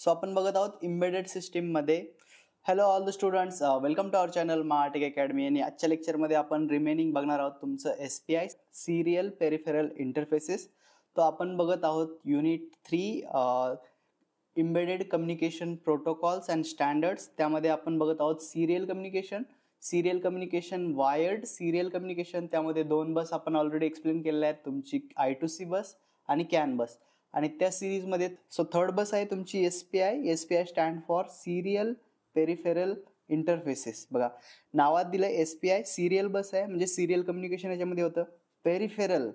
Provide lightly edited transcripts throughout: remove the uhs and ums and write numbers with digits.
So आपण बघत आहोत एम्बेडेड सिस्टीम मध्ये. Hello all the students, welcome to our channel Mahatech academy. आणि आजच्या लेक्चरमध्ये आपण रिमेनिंग बघणार आहोत तुमचं SPI सिरियल पेरिफेरल इंटरफेसेस. तो आपण बघत आहोत unit 3 embedded communication protocols and standards. त्यामध्ये आपण बघत आहोत serial communication, wired serial communication. त्यामध्ये दोन बस आपण ऑलरेडी एक्सप्लेन केलेल्या आहेत, तुमची I2C बस आणि कॅन बस. आणि त्या सिरीजमध्ये थर्ड बस आहे तुमची SPI stand for serial peripheral interfaces. बघा नावात दिलं SPI सिरियल बस आहे, म्हणजे सिरियल कम्युनिकेशन याच्यामध्ये होतं. पेरिफेरल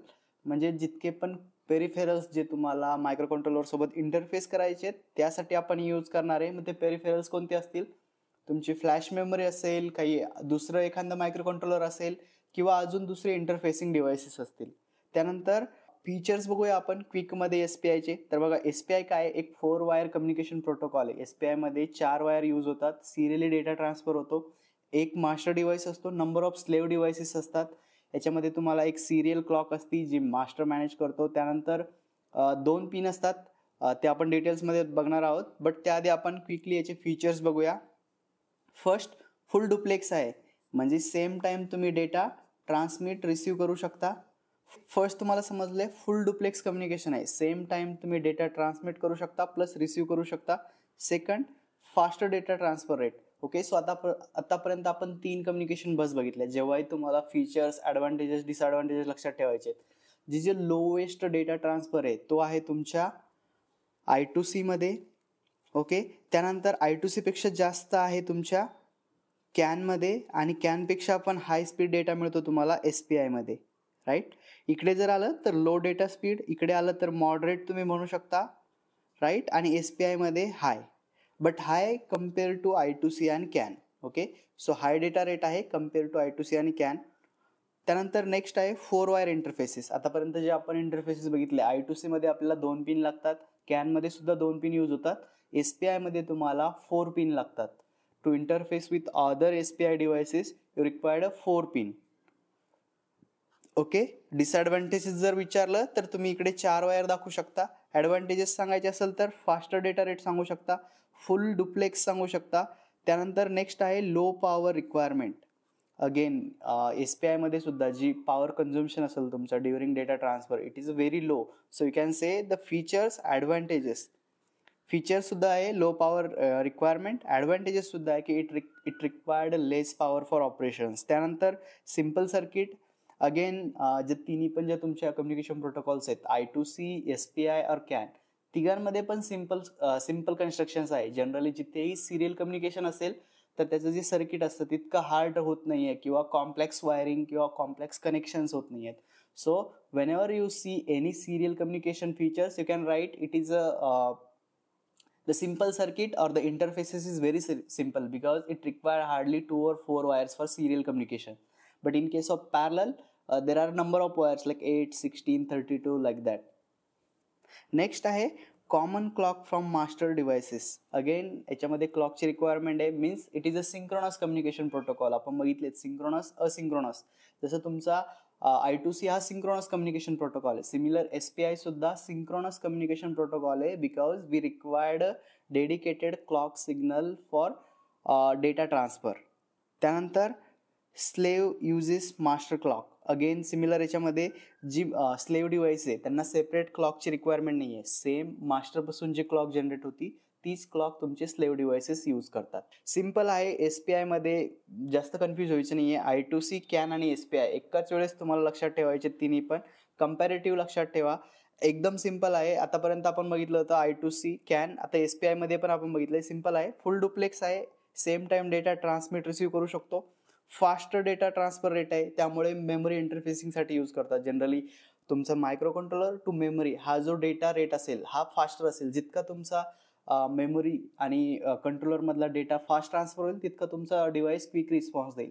म्हणजे जितके पण पेरिफेरल्स जे तुम्हाला मायक्रो कंट्रोलर सोबत इंटरफेस करायचे त्यासाठी आपण यूज करणार आहे. मग ते पेरिफेरल्स कोणते असतील? तुमची फ्लॅश मेमरी असेल, काही दुसरं एखादं मायक्रो कंट्रोलर असेल, किंवा अजून दुसरे इंटरफेसिंग डिव्हाइसेस असतील. त्यानंतर फीचर्स बघूया आपण क्विकमध्ये SPIचे. तर बघा SPI काय, एक 4 वायर कम्युनिकेशन प्रोटोकॉल आहे. SPI मध्ये 4 वायर यूज होतात, सिरियली डेटा ट्रान्सफर होतो. एक मास्टर डिव्हाइस असतो, नंबर ऑफ स्लेव्ह डिव्हाइसेस असतात. याच्यामध्ये तुम्हाला एक सिरियल क्लॉक असते जी मास्टर मॅनेज करतो. त्यानंतर 2 पिन असतात, ते आपण डिटेल्समध्ये बघणार आहोत. बट त्याआधी आपण क्विकली याचे फीचर्स बघूया. फर्स्ट, फुल डुप्लेक्स आहे, म्हणजे सेम टाइम तुम्ही डेटा ट्रान्समिट रिसीव्ह करू शकता. फर्स्ट तुम्हाला समजले, फुल डुप्लेक्स कम्युनिकेशन आहे, सेम टाइम तुम्ही डेटा ट्रान्समिट करू शकता प्लस रिसीव्ह करू शकता. Second, faster data transfer rate. Okay, so आतापर्यंत आपण 3 कम्युनिकेशन बस बघितल्या. जेव्हाही तुम्हाला फीचर्स, ॲडव्हान्टेजेस, डिसॲडव्हान्टेजेस लक्षात ठेवायचे. जे लोएस्ट डेटा ट्रान्सफर आहे तो आहे तुमच्या I2C मध्ये. ओके, त्यानंतर I2C पेक्षा जास्त आहे तुमच्या कॅनमध्ये, आणि कॅनपेक्षा पण हाय स्पीड डेटा मिळतो तुम्हाला SPI मध्ये. राईट, इकडे जर आलं तर लो डेटा स्पीड, इकडे आलं तर मॉडरेट तुम्ही म्हणू शकता. राईट, आणि SPI मध्ये high, but high compare to I2C आणि CAN. Okay, so high data rate आहे कम्पेअर टू I2C आणि कॅन. त्यानंतर नेक्स्ट आहे 4 वायर इंटरफेसेस. आतापर्यंत जे आपण इंटरफेसेस बघितले, I2C मध्ये आपल्याला 2 पिन लागतात, कॅनमध्ये सुद्धा 2 पिन यूज होतात. SPI मध्ये तुम्हाला 4 पिन लागतात. To interface with other SPI devices you required 4 pin. Okay, disadvantages जर विचारलं तर तुम्ही इकडे 4 वायर दाखवू शकता. ॲडव्हान्टेजेस सांगायचे असेल तर फास्टर डेटा रेट सांगू शकता, फुल डुप्लेक्स सांगू शकता. त्यानंतर नेक्स्ट आहे low power requirement. Again SPI मध्ये सुद्धा जी पॉवर कन्झम्पशन असेल तुमचा during data transfer, it is very low. So you can say the features, advantages. Features सुद्धा आहे लो पॉवर रिक्वायरमेंट, ॲडव्हान्टेजेस सुद्धा आहे की it required less power for operations. त्यानंतर सिम्पल सर्किट. अगेन जे तिन्ही पण ज्या तुमच्या कम्युनिकेशन प्रोटोकॉल्स आहेत, I2C, SPI और कॅन, तिघांमध्ये पण सिम्पल कन्स्ट्रक्शन्स आहे. जनरली जिथेही सिरियल कम्युनिकेशन असेल तर त्याचं जे सर्किट असतं तितकं हार्ड होत नाही आहे, किंवा कॉम्प्लेक्स वायरिंग किंवा कॉम्प्लेक्स कनेक्शन्स होत नाही आहेत. So when ever you see any serial communication features, you can write it is the simple circuit or the interfaces is very simple because it require hardly 2 or 4 wires for serial communication. But in case of parallel, there are number of wires like 8, 16, 32 like that. Next आहे common clock from master devices. Again याच्यामध्ये क्लॉकची requirement आहे, means it is a synchronous communication protocol. आपण बघितले synchronous, asynchronous. जसं तुमचा I2C हा synchronous communication protocol आहे. सिमिलर SPI सुद्धा सिंक्रोनस कम्युनिकेशन प्रोटोकॉल आहे, because we required dedicated clock signal for data transfer. त्यानंतर slave uses master clock. Again similar याच्यामध्ये जी स्लेव्ह डिव्हाइस आहे त्यांना सेपरेट क्लॉकची रिक्वायरमेंट नाही आहे. सेम मास्टरपासून जी क्लॉक जनरेट होती तीच क्लॉक तुमचे स्लेव्ह डिव्हाइसेस यूज करतात. सिम्पल आहे. SPI मध्ये जास्त कन्फ्यूज व्हायचं नाही आहे. I2C, कॅन आणि SPI एकाच वेळेस तुम्हाला लक्षात ठेवायचे तिन्ही पण. कम्पॅरेटिव्ह लक्षात ठेवा, एकदम सिम्पल आहे. आतापर्यंत आपण बघितलं होतं I2C, कॅन, आता SPI मध्ये पण आपण बघितलंय. सिम्पल आहे, फुल डुप्लेक्स आहे, same time data transmit receive करू शकतो. फास्टर डेटा ट्रान्सफर रेट आहे, त्यामुळे मेमरी इंटरफेसिंगसाठी यूज करतात. जनरली तुमचा मायक्रो कंट्रोलर टू मेमरी हा जो डेटा रेट असेल हा फास्टर असेल. जितका तुमचा मेमरी आणि कंट्रोलरमधला डेटा फास्ट ट्रान्सफर होईल तितका तुमचा डिव्हाइस क्विक रिस्पॉन्स देईल.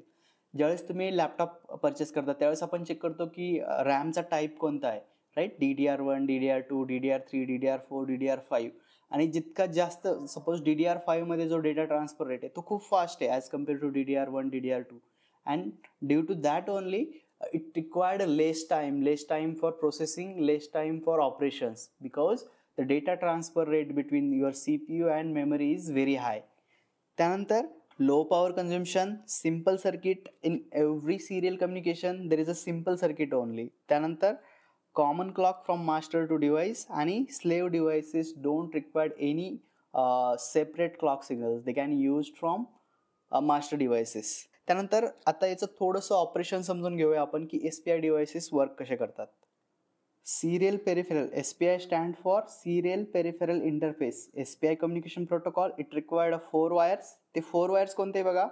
ज्यावेळेस तुम्ही लॅपटॉप परचेस करता त्यावेळेस आपण चेक करतो की रॅमचा टाईप कोणता आहे. Right, DDR1, DDR2, DDR3, DDR4, DDR5. आणि जितका जास्त, सपोज DDR5 मध्ये जो डेटा ट्रान्सफर रेट आहे तो खूप फास्ट आहे as compare to DDR1, DDR2. And due to that only it required less time for processing, less time for operations, because the data transfer rate between your CPU and memory is very high. त्यानंतर low power consumption, simple circuit. In every serial communication there is a simple circuit only. त्यानंतर common clock from master to device, आणि slave devices don't required any separate clock signals, they can use from master devices. त्यानंतर आता याचं थोडंसं operation समजून घेऊया आपण की SPI डिव्हाइसेस वर्क कसे करतात. Serial peripheral, SPI stand for serial peripheral interface. SPI communication protocol, it required 4 wires. ते 4 वायर्स कोणते बघा,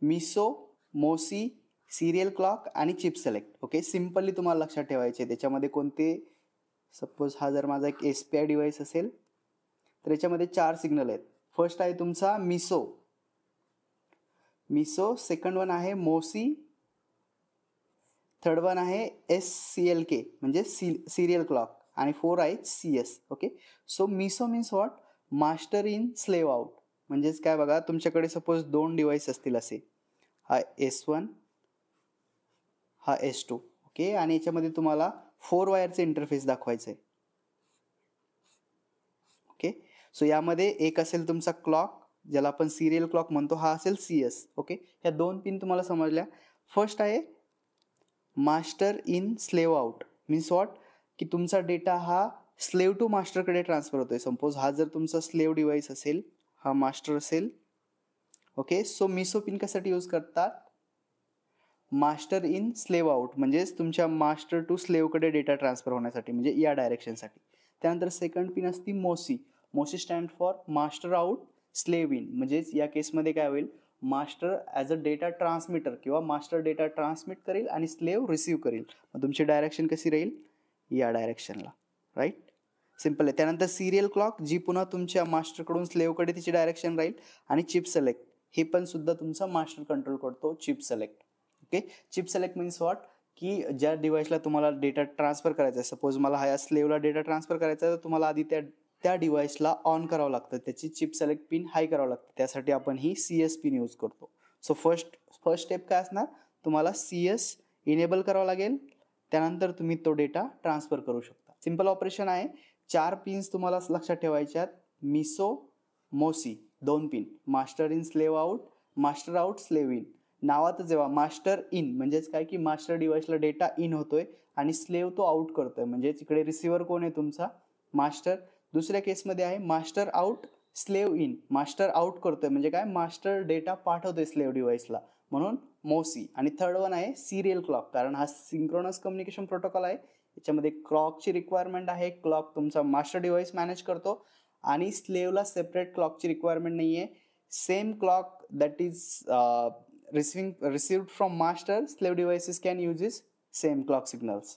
मिसो, मोसी, सिरियल क्लॉक आणि चिप सिलेक्ट. ओके, सिम्पली तुम्हाला लक्षात ठेवायचे. त्याच्यामध्ये कोणते, सपोज हा जर माझा एक SPI डिव्हाइस असेल तर याच्यामध्ये 4 सिग्नल आहेत. फर्स्ट आहे तुमचा मिसो, सेकंड वन आहे मोसी, थर्ड वन आहे SCLK म्हणजे सिरियल क्लॉक, आणि 4 आहे CS. ओके, सो मिसो means what, master in slave out. म्हणजेच काय बघा, तुमच्याकडे सपोज 2 डिव्हाइस असतील असे, हा S1, हा S2. ओके, आणि याच्यामध्ये तुम्हाला 4 वायरचे इंटरफेस दाखवायचं आहे. ओके, सो यामध्ये एक असेल तुमचा क्लॉक, ज्याला आपण सिरियल क्लॉक म्हणतो, हा असेल CS. ओके, ह्या 2 पिन तुम्हाला समजल्या. फर्स्ट आहे master in slave out, means what, की तुमचा डेटा हा स्लेव टू मास्टरकडे ट्रान्सफर होतोय. सपोज हा जर तुमचा स्लेव डिव्हाइस असेल, हा मास्टर असेल. ओके, सो मिसो पिन कशासाठी यूज करतात, मास्टर इन स्लेव आउट, म्हणजेच तुमच्या मास्टर टू स्लेवकडे डेटा ट्रान्सफर होण्यासाठी, म्हणजे या डायरेक्शनसाठी. त्यानंतर सेकंड पिन असती मोसी. मोसी stand for master out slave in, म्हणजेच या केसमध्ये काय होईल, master as a data transmitter किंवा मास्टर डेटा ट्रान्समिट करेल आणि स्लेव रिसीव्ह करेल. मग तुमची डायरेक्शन कशी राहील, या डायरेक्शनला. राईट, सिम्पल आहे. त्यानंतर सिरियल क्लॉक, जी पुन्हा तुमच्या मास्टरकडून स्लेवकडे तिची डायरेक्शन राहील. आणि चिप सिलेक्ट, हे पण सुद्धा तुमचा मास्टर कंट्रोल करतो, chip select. Okay, chip select means what, की ज्या डिव्हाइसला तुम्हाला डेटा ट्रान्सफर करायचा आहे, सपोज मला हा स्लेवला डेटा ट्रान्सफर करायचा आहे, तर तुम्हाला आधी त्या डिव्हाइसला ऑन करावं लागतं, त्याची चिप सिलेक्ट पिन हाय करावं लागतं. त्यासाठी आपण ही CS पिन यूज करतो. सो फर्स्ट स्टेप काय असणार, तुम्हाला CS इनेबल करावं लागेल, त्यानंतर तुम्ही तो डेटा ट्रान्सफर करू शकता. सिम्पल ऑपरेशन आहे. 4 पिन्स तुम्हाला लक्षात ठेवायच्यात, मिसो, मोसी 2 pin, master in slave out, master out slave in. नावातच जेव्हा मास्टर इन म्हणजेच काय, की मास्टर डिव्हाइसला डेटा इन होतोय आणि स्लेव तो आउट करतोय, म्हणजे इकडे रिसिव्हर कोण आहे, तुमचा मास्टर. दुसऱ्या केसमध्ये आहे master out slave in, master out करतोय म्हणजे काय, मास्टर डेटा पाठवतोय स्लेव डिव्हाइसला, म्हणून मोसी. आणि थर्ड वन आहे सिरियल क्लॉक, कारण हा सिंक्रोनस कम्युनिकेशन प्रोटोकॉल आहे, याच्यामध्ये क्लॉकची रिक्वायरमेंट आहे. क्लॉक तुमचा मास्टर डिव्हाइस मॅनेज करतो आणि स्लेवला सेपरेट क्लॉकची रिक्वायरमेंट नाही आहे. Same clock that is received from master, slave devices can use this same clock signals.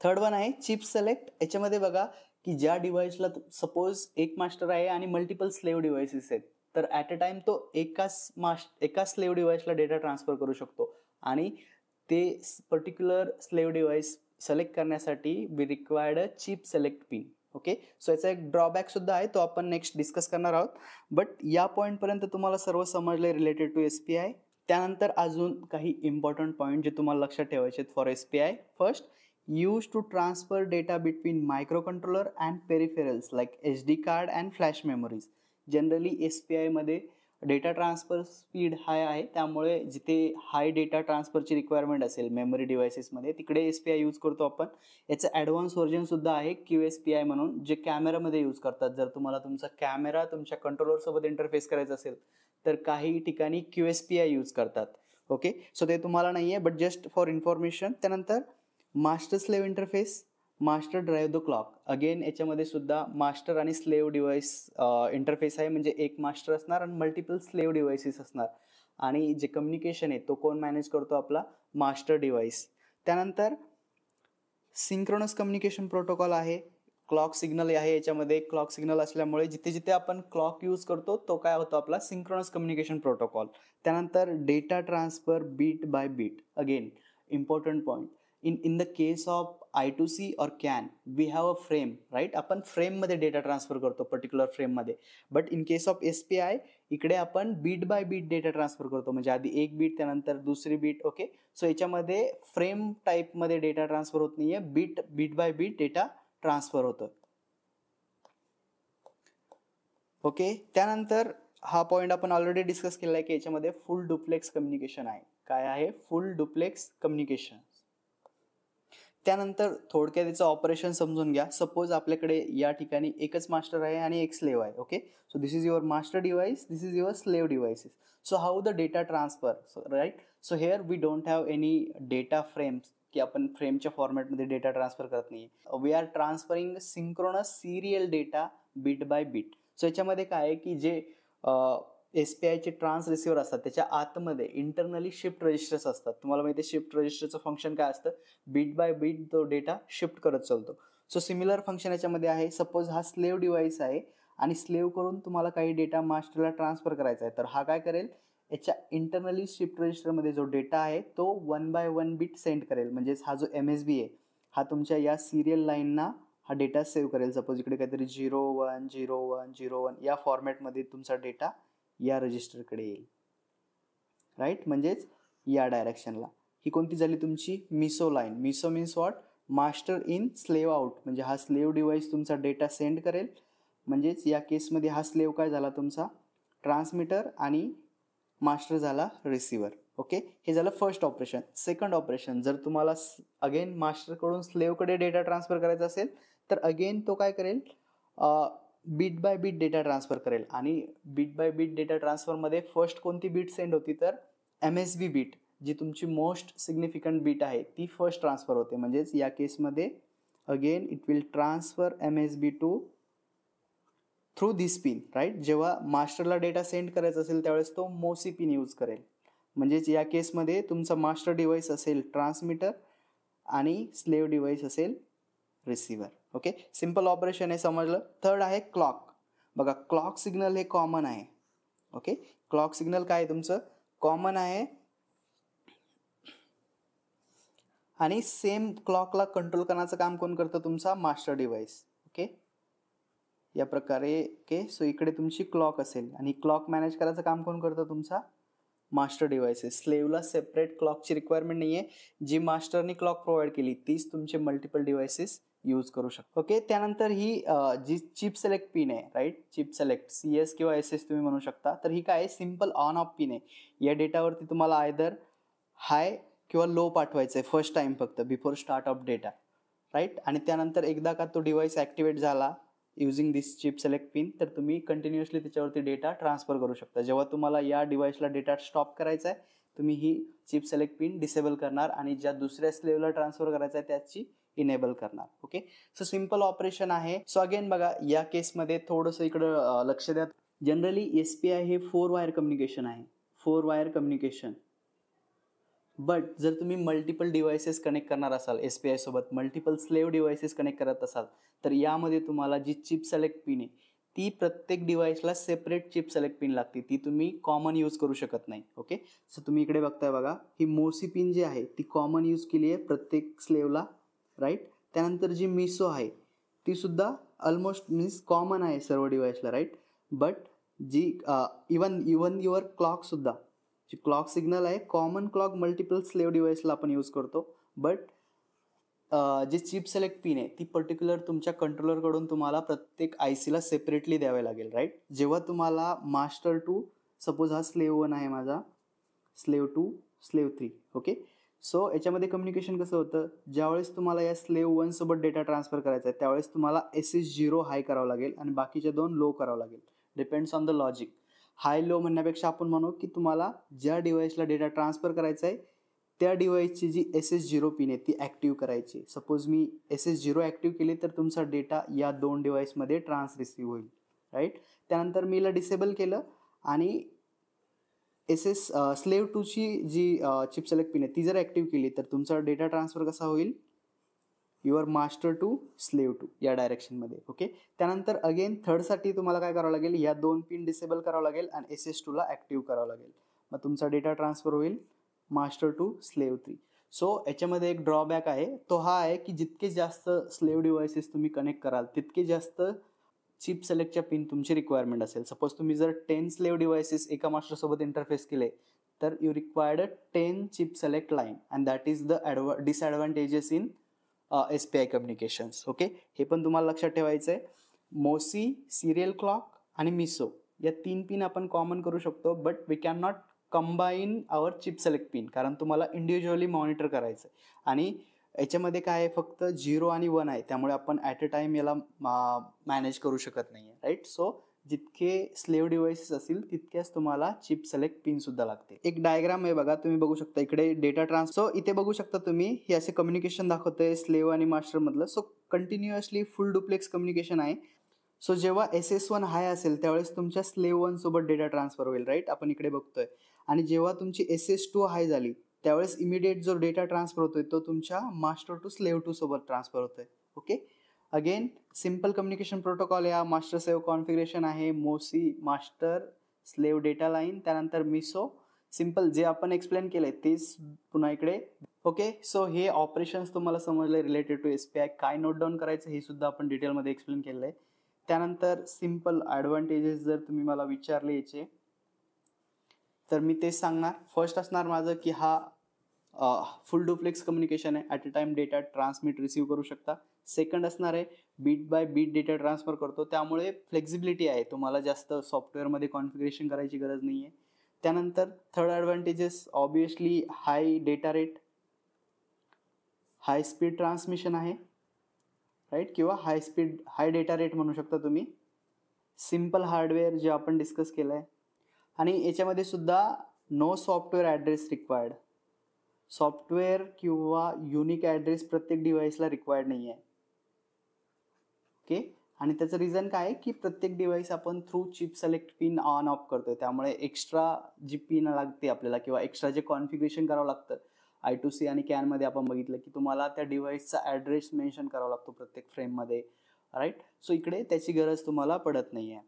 Third one आहे चिप सिलेक्ट. याच्यामध्ये बघा की ज्या डिव्हाइसला सपोज एक मास्टर आहे आणि मल्टिपल स्लेव डिव्हाइसेस आहेत, तर ॲट अ टाइम तो एका स्लेव डिव्हाइसला डेटा ट्रान्सफर करू शकतो, आणि ते पर्टिक्युलर स्लेव डिव्हाइस सिलेक्ट करण्यासाठी we required a chip select pin. Okay, so याचा एक ड्रॉबॅक सुद्धा आहे, तो आपण नेक्स्ट डिस्कस करणार आहोत. बट या पॉईंटपर्यंत तुम्हाला सर्व समजले रिलेटेड टू SPI. त्यानंतर अजून काही इम्पॉर्टंट पॉईंट जे तुम्हाला लक्षात ठेवायचे आहेत for SPI. First, use to transfer data between microcontroller and peripherals like SD card and flash memories. Generally SPI मध्ये डेटा ट्रान्सफर स्पीड हाय आहे, त्यामुळे जिथे हाय डेटा ट्रान्सफरची रिक्वायरमेंट असेल मेमरी डिव्हाइसेसमध्ये, तिकडे SPI यूज करतो आपण. याचं ॲडव्हान्स व्हर्जन सुद्धा आहे QSPI म्हणून, जे कॅमेरामध्ये यूज करतात. जर तुम्हाला तुमचा कॅमेरा तुमच्या कंट्रोलरसोबत इंटरफेस करायचा असेल तर काही ठिकाणी QSPI यूज करतात. ओके, सो ते तुम्हाला नाही आहे, बट जस्ट फॉर इन्फॉर्मेशन. त्यानंतर master slave interface, master drive the clock. Again याच्यामध्ये सुद्धा मास्टर आणि स्लेव डिव्हाइस इंटरफेस आहे, म्हणजे एक मास्टर असणार आणि मल्टिपल स्लेव डिव्हाइसेस असणार, आणि जे कम्युनिकेशन आहे तो कोण मॅनेज करतो, आपला मास्टर डिव्हाइस. त्यानंतर सिंक्रोनस कम्युनिकेशन प्रोटोकॉल आहे, क्लॉक सिग्नल आहे याच्यामध्ये. क्लॉक सिग्नल असल्यामुळे जिथे जिथे आपण क्लॉक यूज करतो तो काय होतो, आपला सिंक्रोनस कम्युनिकेशन प्रोटोकॉल. त्यानंतर data transfer bit by bit. Again important point, in the case of I2C or CAN we have a frame, right? आपण फ्रेममध्ये डेटा ट्रान्सफर करतो, पर्टिक्युलर फ्रेममध्ये. But in case of SPI इकडे आपण bit by bit data transfer करतो, म्हणजे आधी एक बीट त्यानंतर दुसरी बीट. ओके, सो याच्यामध्ये फ्रेम टाईपमध्ये डेटा ट्रान्सफर होत नाहीये, bit by bit data transfer होतं. ओके, त्यानंतर हा पॉईंट आपण ऑलरेडी डिस्कस केलेला आहे की याच्यामध्ये फुल डुप्लेक्स कम्युनिकेशन आहे. काय आहे? फुल डुप्लेक्स कम्युनिकेशन. त्यानंतर थोडक्यात याचं ऑपरेशन समजून घ्या. सपोज आपल्याकडे या ठिकाणी एकच मास्टर आहे आणि एक स्लेव्ह आहे. Okay, so this is your master device, this is your slave devices. So how the data transfer, right? So here we don't have any data frames, की आपण फ्रेमच्या फॉर्मॅटमध्ये डेटा ट्रान्सफर करत नाही. We are transferring synchronous serial data bit by bit. So याच्यामध्ये काय आहे की जे SPI चे ट्रान्स रिसिव्हर असतात त्याच्या आतमध्ये इंटरनली शिफ्ट रजिस्टर्स असतात. तुम्हाला माहिती आहे शिफ्ट रजिस्टरचं फंक्शन काय असतं? बीट बाय बीट तो डेटा शिफ्ट करत चालतो. सो सिमिलर फंक्शन याच्यामध्ये आहे. सपोज हा स्लेव्ह डिव्हाइस आहे आणि स्लेव्ह करून तुम्हाला काही डेटा मास्टरला ट्रान्सफर करायचा आहे, तर हा काय करेल? याच्या इंटरनली शिफ्ट रजिस्टरमध्ये जो डेटा आहे तो 1 by 1 बीट सेंड करेल. म्हणजेच हा जो MSB आहे हा तुमच्या या सिरियल लाईनना हा डेटा सेव्ह करेल. सपोज इकडे काहीतरी 010101 या फॉर्मॅटमध्ये तुमचा डेटा या रजिस्टरकडे येईल, राईट? म्हणजेच या डायरेक्शनला. ही कोणती झाली तुमची? मिसो लाईन. मिसो means what? Master in slave out. म्हणजे हा स्लेव्ह डिव्हाइस तुमचा डेटा सेंड करेल. म्हणजेच या केसमध्ये हा स्लेव्ह काय झाला? तुमचा ट्रान्समीटर आणि मास्टर झाला रिसिव्हर. ओके, हे झालं फर्स्ट ऑपरेशन. सेकंड ऑपरेशन, जर तुम्हाला अगेन मास्टरकडून स्लेव्हकडे डेटा ट्रान्सफर करायचा असेल तर अगेन तो काय करेल? Bit by bit data transfer करेल. आणि बीट बाय बीट डेटा ट्रान्सफरमध्ये फर्स्ट कोणती बीट सेंड होती? तर MSB बीट, जी तुमची मोस्ट सिग्निफिकंट बीट आहे ती फर्स्ट ट्रान्सफर होते. म्हणजेच या केसमध्ये again it will transfer MSB to through this pin, right? जेव्हा मास्टरला डेटा सेंड करायचा असेल त्यावेळेस तो मोसी पिन यूज करेल. म्हणजेच या केसमध्ये तुमचा मास्टर डिव्हाइस असेल ट्रान्समीटर आणि स्लेव्ह डिव्हाइस असेल रिसिव्हर. ओके, सिंपल ऑपरेशन आहे, समजलं? थर्ड आहे क्लॉक. बघा, क्लॉक सिग्नल हे कॉमन आहे. ओके, क्लॉक सिग्नल काय आहे तुमचं? कॉमन आहे आणि सेम क्लॉकला कंट्रोल करण्याचं काम कोण करतं? तुमचा मास्टर डिव्हाइस. ओके, या प्रकारे. ओके, सो इकडे तुमची क्लॉक असेल आणि क्लॉक मॅनेज करायचं काम कोण करतं? तुमचा मास्टर डिव्हाइसेस. स्लेव्हला सेपरेट क्लॉकची रिक्वायरमेंट नाही आहे. जी मास्टरनी क्लॉक प्रोव्हाइड केली तीच तुमचे मल्टिपल डिव्हाइसेस यूज करू शकतो. ओके, त्यानंतर ही जी चिप सिलेक्ट पिन आहे, राईट? चिप सिलेक्ट CS किंवा SS तुम्ही म्हणू शकता. तर ही काय आहे? सिम्पल ऑन ऑफ पिन आहे. या डेटावरती तुम्हाला आयदर हाय किंवा लो पाठवायचं आहे फर्स्ट टाइम फक्त before start of data, right? आणि त्यानंतर एकदा का तो डिव्हाइस ॲक्टिवेट झाला using this chip select pin तर तुम्ही कंटिन्युअसली त्याच्यावरती डेटा ट्रान्सफर करू शकता. जेव्हा तुम्हाला या डिव्हाइसला डेटा स्टॉप करायचा आहे तुम्ही ही चिप सिलेक्ट पिन डिसेबल करणार आणि ज्या दुसऱ्या स्लेव्हला ट्रान्सफर करायचा आहे त्याची इनेबल करणार. ओके, सो सिंपल ऑपरेशन आहे. सो अगेन बघा, या केसमध्ये थोडंसं इकडं लक्ष द्या. जनरली SPI हे 4 वायर कम्युनिकेशन आहे, 4 वायर कम्युनिकेशन. बट जर तुम्ही मल्टिपल डिव्हाइसेस कनेक्ट करणार असाल SPI सोबत, मल्टिपल स्लेव्ह डिव्हाइसेस कनेक्ट करत असाल तर यामध्ये तुम्हाला जी चिप सिलेक्ट पिन आहे ती प्रत्येक डिव्हाइसला सेपरेट चिप सिलेक्ट पिन लागते. ती तुम्ही कॉमन यूज करू शकत नाही. ओके, सो तुम्ही इकडे बघताय बघा, ही मोसी पिन जी आहे ती कॉमन यूज केली आहे प्रत्येक स्लेव्हला, राईट? त्यानंतर जी मिसो आहे ती सुद्धा ऑलमोस्ट मीन्स कॉमन आहे सर्व डिव्हाइसला, राईट? बट जी इवन युअर क्लॉक सुद्धा, जी क्लॉक सिग्नल आहे कॉमन क्लॉक मल्टिपल स्लेव्ह डिव्हाइसला आपण यूज करतो. बट जे चिप सिलेक्ट पिन आहे ती पर्टिक्युलर तुमच्या कंट्रोलरकडून तुम्हाला प्रत्येक ICला सेपरेटली द्यावे लागेल, राईट? जेव्हा तुम्हाला मास्टर टू, सपोज हा स्लेव्ह 1 आहे माझा, स्लेव्ह 2, स्लेव्ह 3. ओके, सो याच्यामध्ये कम्युनिकेशन कसं होतं? ज्यावेळेस तुम्हाला या स्लेव्ह 1 सोबत डेटा ट्रान्सफर करायचा आहे त्यावेळेस तुम्हाला SS0 हाय करावं लागेल आणि बाकीच्या 2 लो करावं लागेल. Depends on the logic. High low म्हणण्यापेक्षा आपण म्हणू की तुम्हाला ज्या डिव्हाइसला डेटा ट्रान्सफर करायचा आहे त्या डिव्हाइसची जी SS0 पिन आहे ती ॲक्टिव्ह करायची. सपोज मी SS0 ॲक्टिव्ह केली तर तुमचा डेटा या 2 डिव्हाइसमध्ये ट्रान्स रिसिव्ह होईल, राईट? त्यानंतर मी डिसेबल केलं आणि स्लेव्ह 2ची जी चिप सिलेक्ट पिन आहे ती जर ॲक्टिव्ह केली तर तुमचा डेटा ट्रान्सफर कसा होईल? युअर मास्टर टू स्लेव्ह 2 या डायरेक्शनमध्ये. ओके, त्यानंतर अगेन थर्डसाठी तुम्हाला काय करावं लागेल? या 2 पिन डिसेबल करावं लागेल आणि SS2ला ॲक्टिव्ह करावं लागेल. मग तुमचा डेटा ट्रान्सफर होईल मास्टर टू स्लेव्ह 3. सो याच्यामध्ये एक ड्रॉबॅक आहे, तो हा आहे की जितके जास्त स्लेव्ह डिव्हाइसेस तुम्ही कनेक्ट कराल तितके जास्त चिप सिलेक्टच्या पिन तुमची रिक्वायरमेंट असेल. सपोज तुम्ही जर 10 स्लेव्ह डिव्हाइसेस एका मास्टरसोबत इंटरफेस केले तर you required 10 chip select line and that is the disadvantages in SPI communications. Okay, हे पण तुम्हाला लक्षात ठेवायचं आहे. मोसी, सिरियल क्लॉक आणि मिसो या 3 पिन आपण कॉमन करू शकतो, but we can not combine our chip select pin, कारण तुम्हाला इंडिव्हिज्युअली मॉनिटर करायचं आहे. आणि याच्यामध्ये काय आहे, फक्त 0 आणि 1 आहे, त्यामुळे आपण ॲट अ टाइम याला मॅनेज करू शकत नाही आहे, राईट. सो जितके स्लेव्ह डिव्हाइसेस असतील तितक्याच तुम्हाला चिप सिलेक्ट पिन सुद्धा लागते. एक डायग्राम आहे बघा, तुम्ही बघू शकता इकडे डेटा सो इथे बघू शकता तुम्ही, हे असे कम्युनिकेशन दाखवतंय स्लेव्ह आणि मास्टर मधलं. सो कंटिन्युअसली फुल डुप्लेक्स कम्युनिकेशन आहे. सो जेव्हा SS1 हाय असेल त्यावेळेस तुमच्या स्लेव्ह 1 सोबत डेटा ट्रान्सफर होईल, राईट, आपण इकडे बघतोय. आणि जेव्हा तुमची SS2 हाय झाली त्यावेळेस इमिडिएट जो डेटा ट्रान्सफर होतोय तो तुमच्या मास्टर टू स्लेव्ह 2 सोबत ट्रान्सफर होतोय. Okay, again simple communication protocol या मास्टर स्लेव्ह कॉन्फिगरेशन आहे. मोसी मास्टर स्लेव्ह डेटा लाईन, त्यानंतर मिसो सिंपल जे आपण एक्सप्लेन केलंय तेच पुन्हा इकडे. ओके, सो हे ऑपरेशन्स तुम्हाला समजले रिलेटेड टू SPI. काय नोट डाऊन करायचं हे सुद्धा आपण डिटेलमध्ये एक्सप्लेन केलेलं आहे. त्यानंतर सिंपल ॲडव्हान्टेजेस जर तुम्ही मला विचारले याचे, तर मी तेच सांगणार. फर्स्ट असणार माझं की हा फुल डुप्लेक्स कम्युनिकेशन आहे, at a time data transmit receive करू शकता. सेकंड असणार आहे bit by bit data transfer करतो, त्यामुळे फ्लेक्झिबिलिटी आहे, तुम्हाला जास्त सॉफ्टवेअरमध्ये कॉन्फिगरेशन करायची गरज नाही आहे. त्यानंतर third advantages obviously high data rate, high speed transmission आहे, राईट, किंवा हाय डेटा रेट म्हणू शकता तुम्ही. सिंपल हार्डवेअर जे आपण डिस्कस केलं आहे. आणि याच्यामध्ये सुद्धा no software address required. Software किंवा युनिक ॲड्रेस प्रत्येक डिव्हाइसला रिक्वायर्ड नाही आहे. ओके, आणि त्याचं रिझन काय आहे की प्रत्येक डिव्हाइस आपण through chip select pin on off करतोय, त्यामुळे एक्स्ट्रा जी पिन लागते आपल्याला किंवा एक्स्ट्रा जे कॉन्फिगरेशन करावं लागतं, I2C आणि कॅनमध्ये आपण बघितलं की तुम्हाला त्या डिव्हाइसचा ॲड्रेस मेन्शन करावा लागतो प्रत्येक फ्रेममध्ये, राईट. सो इकडे त्याची गरज तुम्हाला पडत नाही आहे.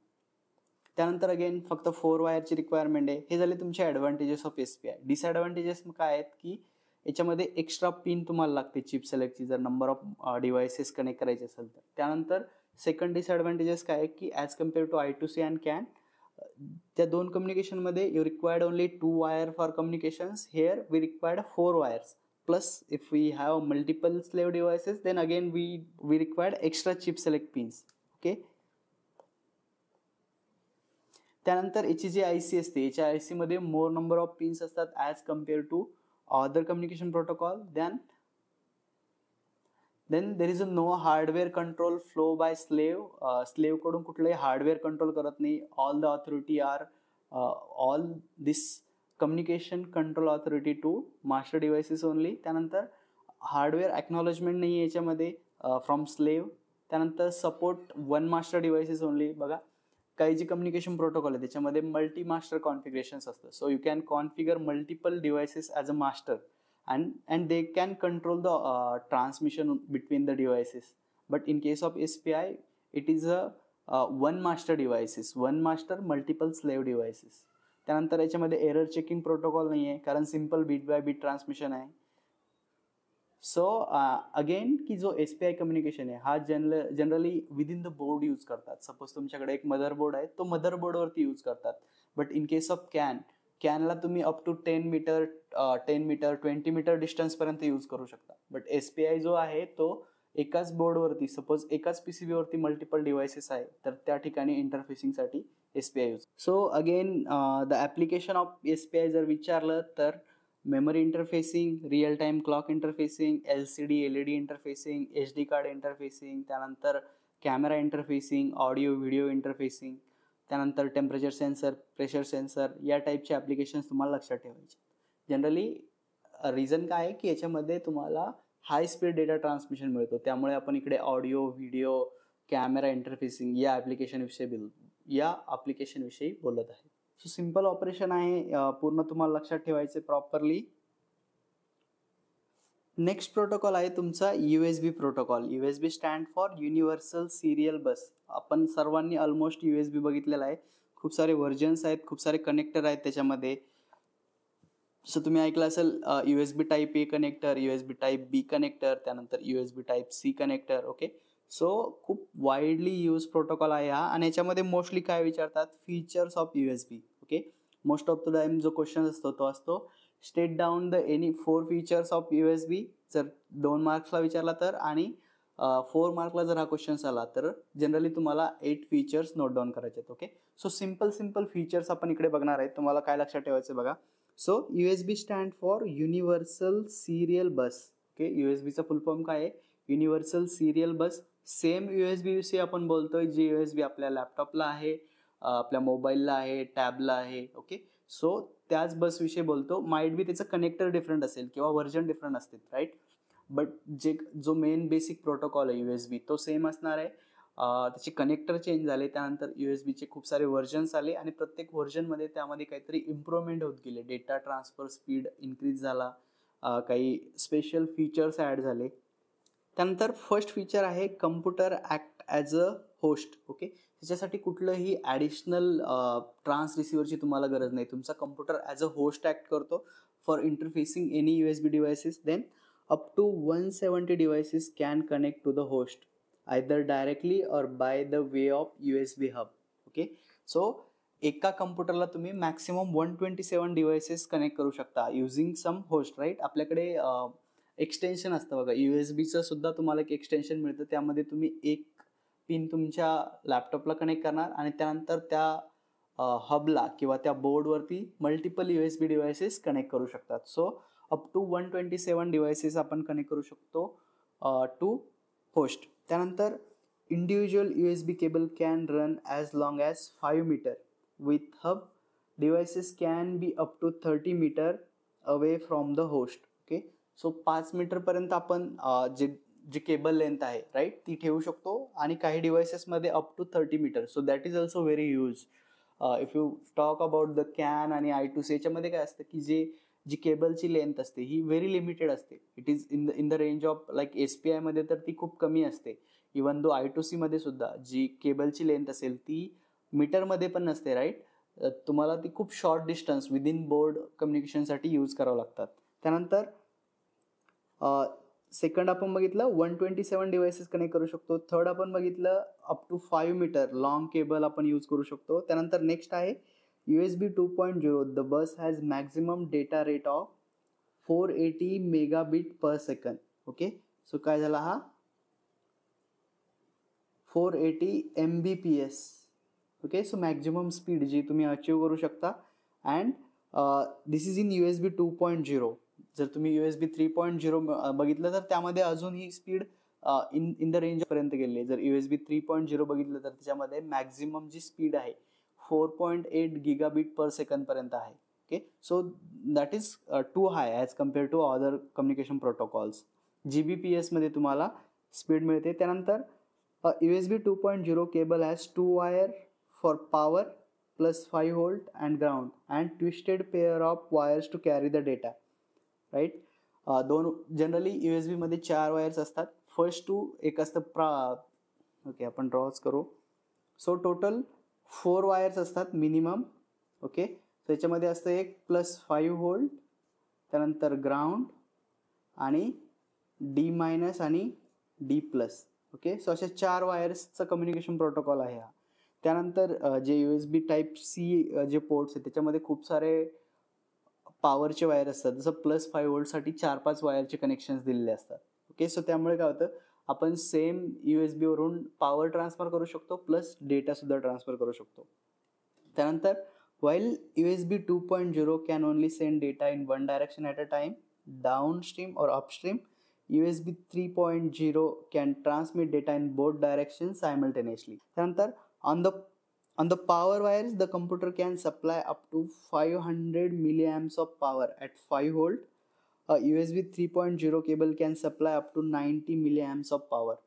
त्यानंतर अगेन फक्त 4 वायरची रिक्वायरमेंट आहे. हे झाले तुमचे ॲडव्हान्टेजेस ऑफ SPI. डिसॲडव्हान्टेजेस काय आहेत की याच्यामध्ये एक्स्ट्रा पिन तुम्हाला लागते चिप सिलेक्टची जर नंबर ऑफ डिव्हाइसेस कनेक्ट करायचे असेल तर. त्यानंतर सेकंड डिसॲडव्हान्टेजेस काय आहे की as compare to I2C and CAN, त्या दोन कम्युनिकेशनमध्ये you required only 2 wire for communications. Here we required 4 wires. Plus, if we have multiple slave devices, then again we required extra chip select pins. Okay. त्यानंतर याची जी IC असते, याच्या IC मध्ये more number of pins असतात as compare to other communication protocol. Then there is a no hardware control flow by slave. Slave कडून कुठलंही hardware control करत नाही. All the authority are all this communication control authority to master devices only. त्यानंतर hardware acknowledgement नाही आहे याच्यामध्ये from slave. त्यानंतर support 1 master devices only. बघा, काही जे कम्युनिकेशन प्रोटोकॉल आहे त्याच्यामध्ये मल्टी मास्टर कॉन्फिगरेशन्स असतं. So you can configure multiple devices as a master and they can control the transmission between the devices. But in case of SPI, it is a one master devices, one master multiple slave devices. त्यानंतर याच्यामध्ये error checking protocol नाही आहे, कारण simple bit by bit transmission आहे. So again की जो SPI communication आहे हा generally within the board use करतात. सपोज तुमच्याकडे एक मदरबोर्ड आहे, तो मदरबोर्डवरती यूज करतात. बट इन केस ऑफ कॅनला तुम्ही अप टू 10 मीटर 20 मीटर डिस्टन्सपर्यंत यूज करू शकता. बट SPI जो आहे तो एकाच बोर्डवरती, सपोज एकाच PCB वरती मल्टिपल डिव्हाइसेस आहे, तर त्या ठिकाणी इंटरफेसिंगसाठी SPI use. So again the application of SPI जर विचारलं तर memory interfacing, real time clock interfacing, LCD LED interfacing, SD card interfacing, त्यानंतर camera interfacing, audio video interfacing, त्यानंतर टेम्परेचर सेन्सर, प्रेशर सेन्सर, या टाईपचे ॲप्लिकेशन्स तुम्हाला लक्षात ठेवायचे. जनरली रिझन काय आहे की याच्यामध्ये तुम्हाला हाय स्पीड डेटा ट्रान्समिशन मिळतो, त्यामुळे आपण इकडे ऑडिओ व्हिडिओ कॅमेरा इंटरफेसिंग या ॲप्लिकेशनविषयी बोलत आहे. सो सिंपल ऑपरेशन आहे, पूर्ण तुम्हाला लक्षात ठेवायचे प्रॉपरली. नेक्स्ट प्रोटोकॉल आहे तुमचा USB protocol. USB stand for universal serial bus. आपण सर्वांनी ऑलमोस्ट USB बघितलेला आहे. खूप सारे व्हर्जन्स आहेत, खूप सारे कनेक्टर आहेत त्याच्यामध्ये. सो तुम्ही ऐकलं असेल USB type A connector, USB type B connector, त्यानंतर USB type C connector. Okay, so खूप वाईडली यूज प्रोटोकॉल आहे हा. आणि याच्यामध्ये मोस्टली काय विचारतात, features of USB. Okay, most of the time जो क्वेश्चन असतो तो असतो state down the any 4 features of USB जर 2 मार्क्सला विचारला तर, आणि 4 मार्कला जर हा क्वेश्चन आला तर जनरली तुम्हाला 8 फीचर्स नोट डाऊन करायचे आहेत. ओके, सो सिंपल फीचर्स आपण इकडे बघणार आहेत. तुम्हाला काय लक्षात ठेवायचं बघा. So USB stand for universal serial bus. Okay, USBचा फुल फॉर्म काय आहे? Universal serial bus. Same USB विषयी आपण बोलतोय जे USB आपल्या लॅपटॉपला आहे, आपल्या मोबाईलला आहे, टॅबला आहे. ओके, सो त्याच बस विषयी बोलतो. माइट बी त्याचं कनेक्टर डिफरंट असेल किंवा व्हर्जन डिफरंट असतील, राईट, बट जो मेन बेसिक प्रोटोकॉल आहे USB तो सेम असणार आहे. त्याचे कनेक्टर चेंज झाले, त्यानंतर USBचे खूप सारे व्हर्जन्स आले आणि प्रत्येक व्हर्जनमध्ये त्यामध्ये काहीतरी इम्प्रूव्हमेंट होत गेले. डेटा ट्रान्सफर स्पीड इन्क्रीज झाला, काही स्पेशल फीचर्स ॲड झाले. त्यानंतर फर्स्ट फीचर आहे computer act as a host. Okay, त्याच्यासाठी कुठलंही ॲडिशनल ट्रान्स रिसिव्हरची तुम्हाला गरज नाही. तुमचा computer as a host act करतो for interfacing any USB devices. Then up to 170 devices can connect to the host either directly or by the way of USB hub. Okay, so एका कम्प्युटरला तुम्ही मॅक्सिमम 127 डिव्हाइसेस कनेक्ट करू शकता using सम host, right. आपल्याकडे extension असतं बघा, USBचं सुद्धा तुम्हाला एक एक्सटेन्शन मिळतं. त्यामध्ये तुम्ही एक पिन तुमच्या लॅपटॉपला कनेक्ट करणार आणि त्यानंतर त्या हबला किंवा त्या बोर्डवरती मल्टिपल USB डिव्हाइसेस कनेक्ट करू शकतात. सो अप टू 127 डिव्हाइसेस आपण कनेक्ट करू शकतो टू होस्ट. त्यानंतर individual USB cable can run as long as 5 meter with hub. Devices can be up to 30 meter away from the host. Okay, so 5 मीटरपर्यंत आपण जे cable length आहे, right, ती ठेवू शकतो आणि काही डिव्हाइसेसमध्ये up to 30 meter. So that is also very huge. If you talk about the CAN आणि I2C, याच्यामध्ये काय असतं की जी केबलची लेंथ असते ही व्हेरी लिमिटेड असते. It is in the range of like SPI मध्ये तर ती खूप कमी असते. इवन दो I2C मध्ये सुद्धा जी केबलची लेंथ असेल ती मीटरमध्ये पण नसते, राईट. तुम्हाला ती खूप शॉर्ट डिस्टन्स विदिन बोर्ड कम्युनिकेशनसाठी यूज करावं लागतात. त्यानंतर सेकंड आपण बघितलं 127 डिव्हाइसेस कनेक्ट करू शकतो. थर्ड आपण बघितलं up to 5 meter long cable आपण यूज करू शकतो. त्यानंतर नेक्स्ट आहे USB 2.0. The bus has maximum data rate of 480 megabit per second. Okay, so काय झाला हा 480 Mbps. Okay, so maximum speed जी तुम्ही अचीव करू शकता. And this is in USB 2.0. जर तुम्ही USB 3.0 बघितलं तर त्यामध्ये अजून ही स्पीड इन द रेंज पर्यंत गेली आहे. जर USB 3.0 बघितलं तर त्याच्यामध्ये मॅक्झिमम जी स्पीड आहे 4.8 गिगाबिट पर सेकंड पर्यंत आहे. Okay, so that is too high as compare to other communication protocols. GBPS मध्ये तुम्हाला स्पीड मिळते. त्यानंतर USB 2.0 cable has 2 wire for power plus 5 volt and ground and twisted pair of wires to carry the data, right. Generally USB मध्ये 4 wires असतात. First to एक असतं okay, आपण ड्रॉच करू. सो टोटल 4 वायर्स असतात मिनिमम. ओके, त्याच्यामध्ये असतं एक प्लस 5 व्होल्ट, त्यानंतर ग्राउंड आणि D- आणि D+. ओके, सो अशा 4 वायर्सचा कम्युनिकेशन प्रोटोकॉल आहे हा. त्यानंतर जे USB Type-C जे पोर्ट्स आहेत त्याच्यामध्ये खूप सारे पॉवरचे वायर असतात. जसं प्लस 5 व्होल्टसाठी 4-5 वायरचे कनेक्शन्स दिलेले असतात. ओके, सो त्यामुळे काय होतं आपण सेम USB वरून पॉवर ट्रान्सफर करू शकतो प्लस डेटा सुद्धा ट्रान्सफर करू शकतो. त्यानंतर while USB 2.0 can only send data in one direction at a time, downstream or upstream, USB 3.0 can transmit data in both directions simultaneously. त्यानंतर on the power wires, the computer can supply up to 500 milliamps of power at 5 volt. A USB 3.0 cable can supply up to 90 milliamps of power.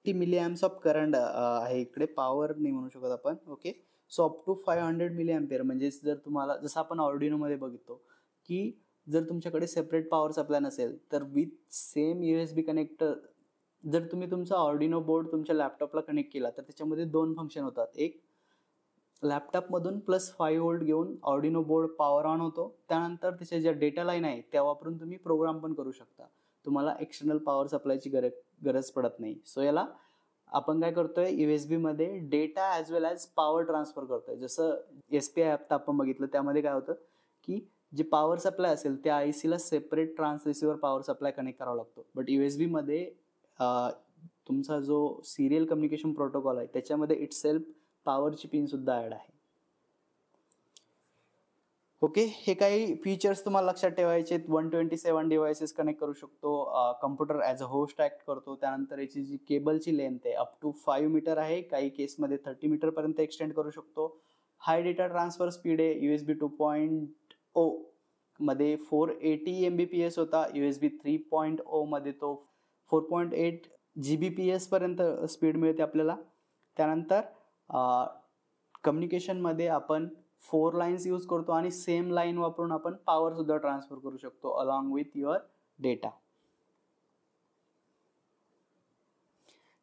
90 milliamps of current आहे इकडे, power नाही म्हणू शकत आपण. Okay, so up to 500 milliampere. म्हणजे जर तुम्हाला जसं आपण ऑर्डिनोमध्ये बघितो की जर तुमच्याकडे सेपरेट पॉवर सप्लाय नसेल तर विथ सेम USB कनेक्टर जर तुम्ही तुमचा ऑर्डिनो बोर्ड तुमच्या लॅपटॉपला कनेक्ट केला तर त्याच्यामध्ये 2 फंक्शन होतात. एक, लॅपटॉपमधून प्लस 5 व्होल्ट घेऊन ऑर्डिनो बोर्ड पॉवर ऑन होतो. त्यानंतर त्याच्या ज्या डेटा लाईन आहे त्या वापरून तुम्ही प्रोग्राम पण करू शकता. तुम्हाला एक्सटर्नल पॉवर सप्लायची गरज पडत नाही. सो याला आपण काय करतोय USB मध्ये डेटा ॲज वेल ॲज पॉवर ट्रान्सफर करतोय. जसं SPI ॲप आपण बघितलं त्यामध्ये काय होतं की जे पॉवर सप्लाय असेल त्या आयसीला separate trans receiver power supply connect करावा लागतो. बट USB मध्ये तुमचा जो सिरियल कम्युनिकेशन प्रोटोकॉल आहे त्याच्यामध्ये इटसेल्फ पॉवरची पिन सुद्धा ऍड आहे. ओके, हे काही फीचर्स तुम्हाला लक्षात ठेवायचे. 127 डिव्हायसेस कनेक्ट करू शकतो, computer as a host act करतो. त्यानंतर याची जी केबलची लेंथ आहे अप टू 5 मीटर आहे, काही केसमध्ये 30 मीटर पर्यंत एक्सटेंड करू शकतो. हाय डेटा ट्रान्सफर स्पीड आहे. USB 2.0 मध्ये 480 MBPS होता, USB 3.0 मध्ये तो 4.8 GBPS पर्यंत स्पीड मिळते आपल्याला. त्यानंतर कम्युनिकेशनमध्ये आपण 4 लाईन्स यूज करतो आणि सेम लाईन वापरून आपण पॉवर सुद्धा ट्रान्सफर करू शकतो अलॉंग विथ युअर डेटा.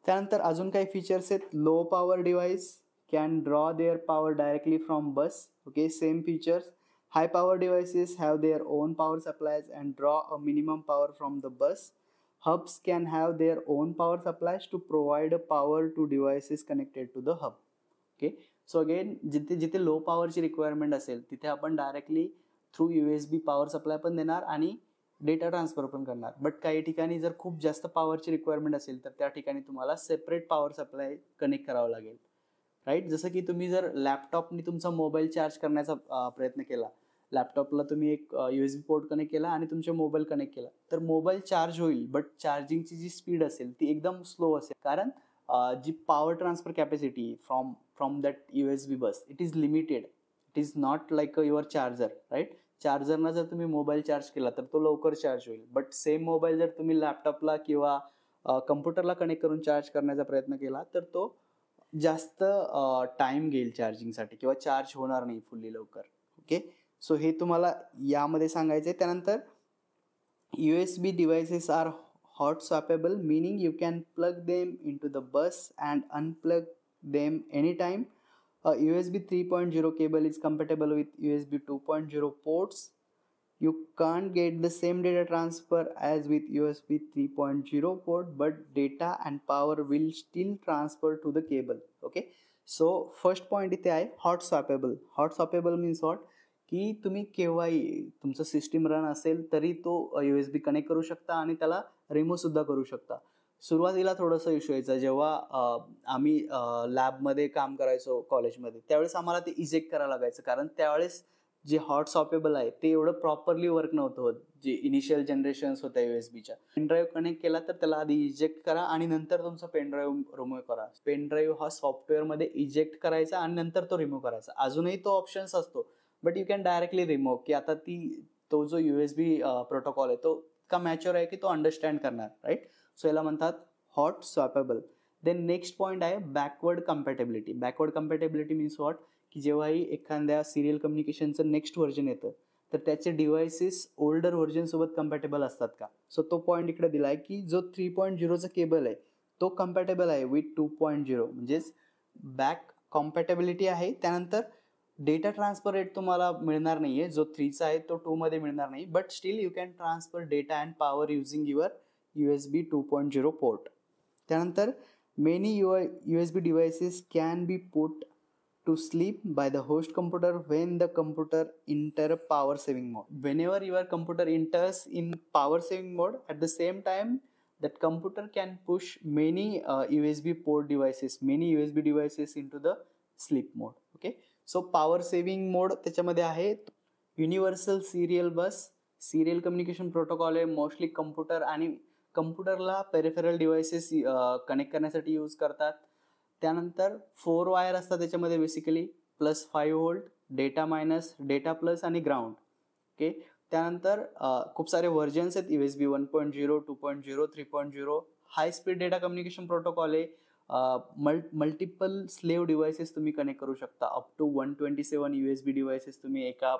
त्यानंतर अजून काही फीचर्स आहेत. Low power device can draw their power directly from bus. Okay, same features. High power devices have their own power supplies and draw a minimum power from the bus. Hubs can have their own power supplies to provide power to devices connected to the hub. Okay, so again जिथे जिथे low पॉवरची requirement असेल तिथे आपण directly through USB power supply पण देणार आणि data transfer पण करणार. बट काही ठिकाणी जर खूप जास्त पॉवरची रिक्वायरमेंट असेल तर त्या ठिकाणी तुम्हाला सेपरेट पॉवर सप्लाय कनेक्ट करावं लागेल. राईट, जसं की तुम्ही जर लॅपटॉपनी तुमचा मोबाईल चार्ज करण्याचा प्रयत्न केला, लॅपटॉपला तुम्ही एक USB पोर्ट कनेक्ट केला आणि तुमच्या मोबाईल कनेक्ट केला, तर मोबाईल चार्ज होईल बट चार्जिंगची जी स्पीड असेल ती एकदम स्लो असेल. कारण जी power transfer capacity from that USB bus it is limited. It is not like your charger. Right, चार्जरना जर तुम्ही मोबाईल चार्ज केला तर तो लवकर चार्ज होईल. बट सेम मोबाईल जर तुम्ही लॅपटॉपला किंवा कम्प्युटरला कनेक्ट करून चार्ज करण्याचा प्रयत्न केला तर तो जास्त टाइम घेईल चार्जिंगसाठी किंवा चार्ज होणार नाही फुल्ली लवकर. ओके, सो हे तुम्हाला यामध्ये सांगायचं आहे. त्यानंतर USB devices are hot swappable, meaning you can plug them into the bus and unplug them anytime. A USB 3.0 cable is compatible with USB 2.0 ports. You can't get the same data transfer as with USB 3.0 port, but data and power will still transfer to the cable. Okay, so first point इथे आहे hot swappable. Hot swappable means what? की तुम्ही केव्हाही तुमचं system run असेल तरी तो USB connect करू शकता आणि त्याला रिमूव्ह सुद्धा करू शकता. सुरुवातीला थोडंसं इश्यू यायचा जेव्हा आम्ही लॅबमध्ये काम करायचो कॉलेजमध्ये, त्यावेळेस आम्हाला ते इजेक्ट करायला लागायचं. कारण त्यावेळेस जे हॉट सॉपेबल आहे ते एवढं प्रॉपरली वर्क नव्हतं होत. जे इनिशियल जनरेशन्स होत्या USBच्या, पेनड्राईव्ह कनेक्ट केला तर त्याला आधी इजेक्ट करा आणि नंतर तुमचा पेनड्राईव्ह रिमूव्ह करा. पेनड्राईव्ह हा सॉफ्टवेअरमध्ये इजेक्ट करायचा आणि नंतर तो रिमूव्ह करायचा. अजूनही तो ऑप्शन्स असतो, but you can directly remove. की आता तो जो USB प्रोटोकॉल आहे तो इतका मॅच्युअर आहे की तो अंडरस्टँड करणार. राईट, सो याला म्हणतात हॉट स्वॅपेबल. देन नेक्स्ट पॉईंट आहे backward compatibility. Backward compatibility means what? की जेव्हाही एखाद्या सिरियल कम्युनिकेशनचं नेक्स्ट व्हर्जन येतं तर त्याचे डिव्हाइसेस ओल्डर व्हर्जन सोबत कम्पॅटेबल असतात का. सो तो पॉईंट इकडे दिलाय की जो 3.0चा केबल आहे तो कम्पॅटेबल आहे विथ 2.0, म्हणजेच बॅक कॉम्पॅटेबिलिटी आहे. त्यानंतर डेटा ट्रान्सफर रेट तुम्हाला मिळणार नाहीये, जो 3चा आहे तो 2 मध्ये मिळणार नाही, but still you can transfer data and power using your USB 2.0 port. त्यानंतर many USB devices can be put to sleep by the host computer when the computer enter power saving mode. Whenever your computer enters in power saving mode, at the same time that computer can push many USB port devices, many USB devices into the sleep mode. Okay, so power saving mode त्याच्यामध्ये आहे universal serial बस. Serial communication protocol आहे, mostly computer आणि कम्प्युटरला peripheral devices connect करण्यासाठी use करतात. त्यानंतर 4 wire असतात त्याच्यामध्ये basically, +5V, data minus, data plus आणि ग्राउंड. ओके, त्यानंतर खूप सारे व्हर्जन्स आहेत. USB 1.0, 2.0, 3.0. High speed data communication protocol आहे. मल्टिपल स्लेव्ह डिव्हाइसेस तुम्ही कनेक्ट करू शकता. अप टू 127 USB डिव्हाइसेस तुम्ही एका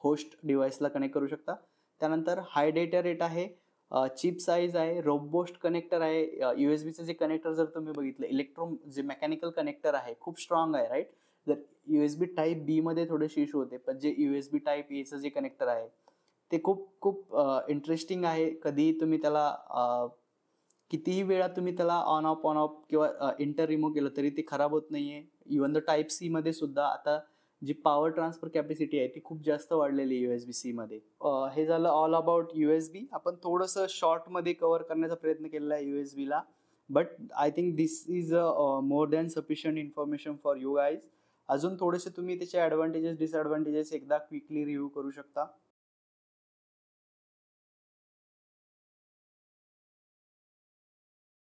होस्ट डिव्हाइसला कनेक्ट करू शकता. त्यानंतर हाय डेटा रेट आहे, चिप साईज आहे, रोबोस्ट कनेक्टर आहे. USBचं जे कनेक्टर जर तुम्ही बघितलं, जे मेकॅनिकल कनेक्टर आहे खूप स्ट्रॉंग आहे. राईट, जर USB टाईप बी मध्ये थोडेसे इश्यू होते, पण जे USB टाईप एचं जे कनेक्टर आहे ते खूप इंटरेस्टिंग आहे. कधी तुम्ही त्याला कितीही वेळा तुम्ही त्याला ऑन ऑफ किंवा इंटर रिमूव्ह केलं तरी ते खराब होत नाहीये. इवन द टाईप सी मध्ये सुद्धा आता जी पॉवर ट्रान्सफर कॅपॅसिटी आहे ती खूप जास्त वाढलेली आहे USB-C मध्ये. हे झालं ऑल अबाउट USB. आपण थोडंसं शॉर्टमध्ये कव्हर करण्याचा प्रयत्न केलेला आहे USB-ला. But I think this is more than sufficient information for you guys. अजून थोडेसे तुम्ही त्याचे ॲडव्हान्टेजेस डिसॲडव्हान्टेजेस एकदा क्विकली रिव्ह्यू करू शकता.